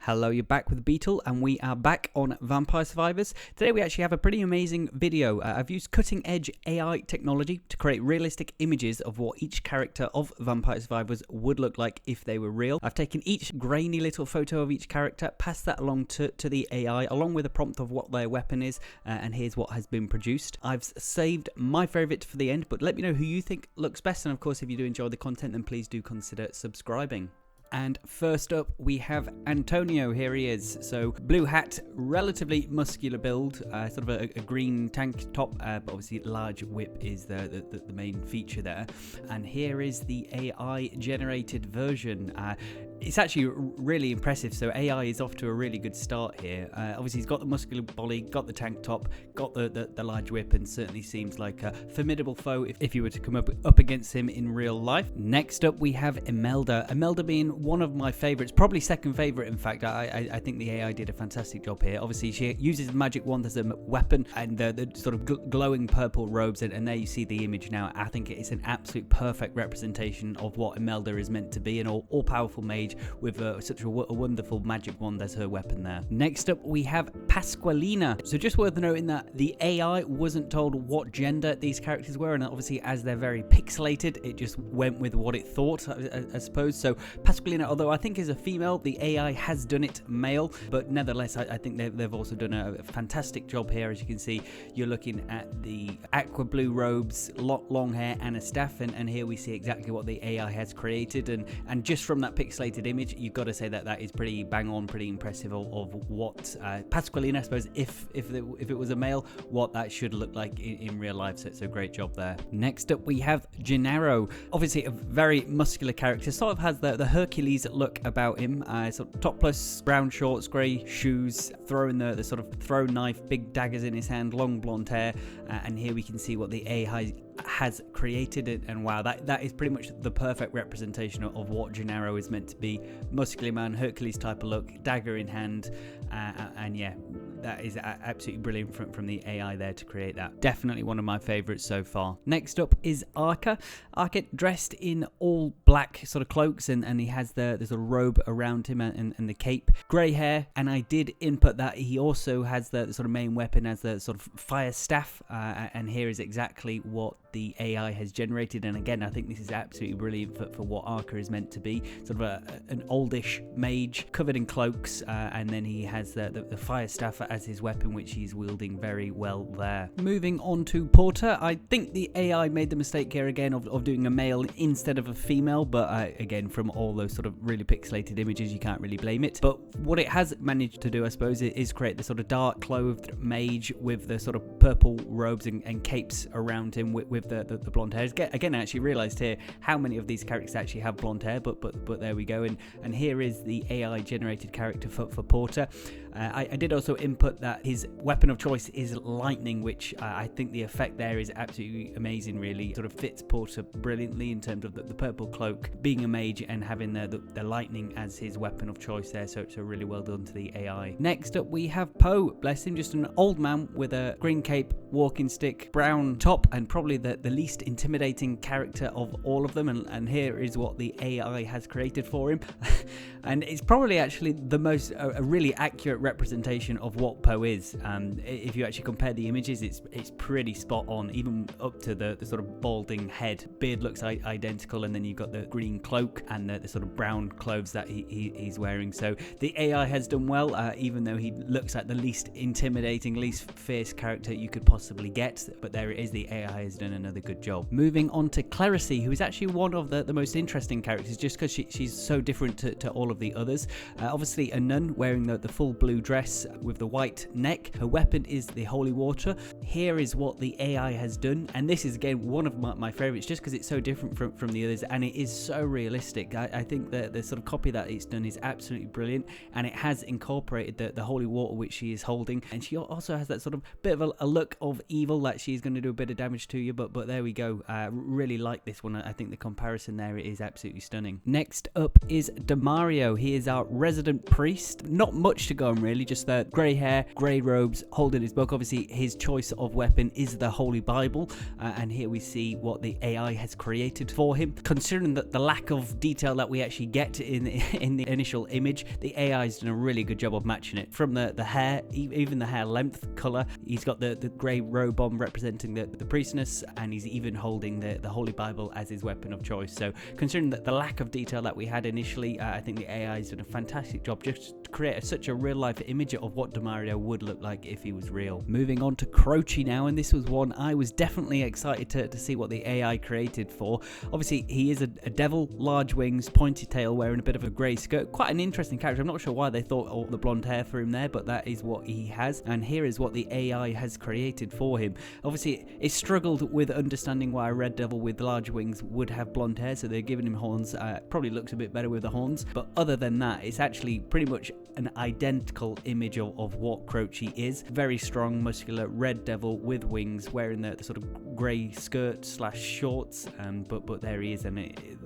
Hello, you're back with Beatle, and we are back on Vampire Survivors. Today we actually have a pretty amazing video. I've used cutting-edge AI technology to create realistic images of what each character of Vampire Survivors would look like if they were real. I've taken each grainy little photo of each character, passed that along to the AI, along with a prompt of what their weapon is, and here's what has been produced. I've saved my favourite for the end, but let me know who you think looks best, and of course if you do enjoy the content, then please do consider subscribing. And first up, we have Antonio. Here he is. So, blue hat, relatively muscular build, sort of a green tank top, but obviously large whip is the main feature there. And here is the AI-generated version. It's actually really impressive. So AI is off to a really good start here. Obviously, he's got the muscular body, got the tank top, got the large whip, and certainly seems like a formidable foe if you were to come up against him in real life. Next up, we have Imelda. Imelda being one of my favorites, probably second favorite in fact. I think the AI did a fantastic job here. Obviously she uses the magic wand as a weapon, and the sort of glowing purple robes, and there you see the image now. I think it's an absolute perfect representation of what Imelda is meant to be, an all-powerful mage with such a wonderful magic wand as her weapon there. Next up we have Pasqualina. So just worth noting that the AI wasn't told what gender these characters were, and obviously as they're very pixelated, it just went with what it thought, I suppose. So Pasqualina, although I think is a female, the AI has done it male, but nevertheless I think they've also done a fantastic job here. As you can see, you're looking at the aqua blue robes, long hair, and a staff, and here we see exactly what the AI has created, and just from that pixelated image, you've got to say that is pretty bang on, pretty impressive of what Pasqualina, I suppose, if it was a male, what that should look like in real life. So it's a great job there. Next up we have Gennaro. Obviously a very muscular character, sort of has the Hercules look about him, sort of topless, brown shorts, grey shoes, throwing the sort of throw knife, big daggers in his hand, long blonde hair, and here we can see what the AI has created, and wow, that is pretty much the perfect representation of what Gennaro is meant to be. Muscular man, Hercules type of look, dagger in hand, and yeah, that is absolutely brilliant from the AI there to create that. Definitely one of my favorites so far. Next up is Arca. Arca dressed in all black sort of cloaks, and he has the sort of robe around him and the cape. Grey hair, and I did input that he also has the sort of main weapon as the sort of fire staff, and here is exactly what the AI has generated. And again, I think this is absolutely brilliant for what Arca is meant to be. Sort of an oldish mage covered in cloaks, and then he has the fire staff as his weapon, which he's wielding very well there. Moving on to Porter, I think the AI made the mistake here again of doing a male instead of a female, but again, from all those sort of really pixelated images, you can't really blame it. But what it has managed to do, I suppose, is create the sort of dark clothed mage with the sort of purple robes and capes around him with the blonde hair. Again, I actually realized here how many of these characters actually have blonde hair, but there we go. And here is the AI generated character for Porter. I did also input that his weapon of choice is lightning, which I think the effect there is absolutely amazing. Really sort of fits Porter brilliantly in terms of the purple cloak, being a mage, and having the lightning as his weapon of choice there. So really well done to the AI. Next up we have Poe. Bless him, just an old man with a green cape, walking stick, brown top, and probably the least intimidating character of all of them. And here is what the AI has created for him. And it's probably actually the most a really accurate representation of what Poe is. If you actually compare the images, it's pretty spot on, even up to the sort of balding head. Beard looks identical, and then you've got the green cloak and the sort of brown clothes that he's wearing. So the AI has done well, even though he looks like the least intimidating, least fierce character you could possibly get. But there it is, the AI has done another good job. Moving on to Clerisy, who is actually one of the most interesting characters, just because she's so different to all of the others. Obviously a nun wearing the full blue dress with the white neck. Her weapon is the holy water. Here is what the AI has done, and this is again one of my favorites, just because it's so different from the others, and it is so realistic. I think the sort of copy that it's done is absolutely brilliant, and it has incorporated the holy water which she is holding, and she also has that sort of bit of a look of evil, like she's going to do a bit of damage to you, but there we go. Really like this one. I think the comparison there is absolutely stunning. Next up is Demario. He is our resident priest. Not much to go on really, just the grey hair, grey robes, holding his book. Obviously his choice of weapon is the Holy Bible, and here we see what the AI has created for him. Considering that the lack of detail that we actually get in the initial image, the AI has done a really good job of matching it. From the hair, even the hair length, color, he's got the grey robe on representing the priestess, and he's even holding the Holy Bible as his weapon of choice. So considering that the lack of detail that we had initially, I think the AI has done a fantastic job just to create such a real life image of what Demario would look like if he was real. Moving on to Croce now, and this was one I was definitely excited to see what the AI created for. Obviously he is a devil, large wings, pointy tail, wearing a bit of a grey skirt. Quite an interesting character. I'm not sure why they thought all the blonde hair for him there, but that is what he has, and here is what the AI has created for him. Obviously it struggled with understanding why a red devil with large wings would have blonde hair, so they're giving him horns. Probably looks a bit better with the horns, but other than that, it's actually pretty much an identical image of what Croce is. Very strong, muscular red devil with wings, wearing the sort of grey skirt / shorts, but there he is, and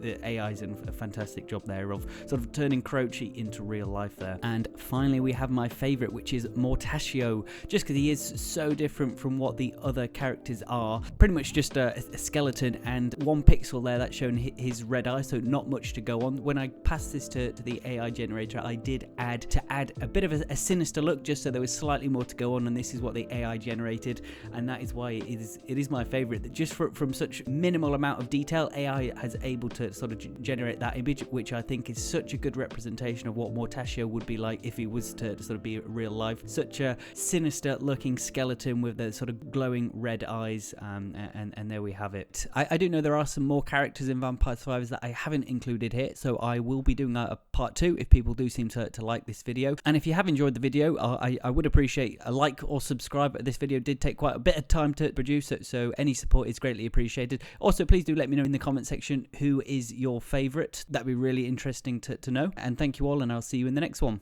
the AI's done a fantastic job there of sort of turning Croce into real life there. And finally we have my favourite, which is Mortaccio, just because he is so different from what the other characters are. Pretty much just a skeleton and 1 pixel there that's shown his red eye, so not much to go on. When I passed this to the AI generator, I did add a bit of a sinister look, just so there was slightly more to go on, and this is what the AI generated, and that is why it is my favourite. Just from such minimal amount of detail, AI has able to sort of generate that image, which I think is such a good representation of what Mortaccio would be like if he was to sort of be real life. Such a sinister looking skeleton with the sort of glowing red eyes, and there we have it. I do know there are some more characters in Vampire Survivors that I haven't included here, so I will be doing a part 2 if people do seem to like this video. And if you have enjoyed the video, I would appreciate a like or subscribe. This video did take quite a bit of time to produce, so any support is greatly appreciated. Also, please do let me know in the comment section who is your favourite. That'd be really interesting to know. And thank you all, and I'll see you in the next one.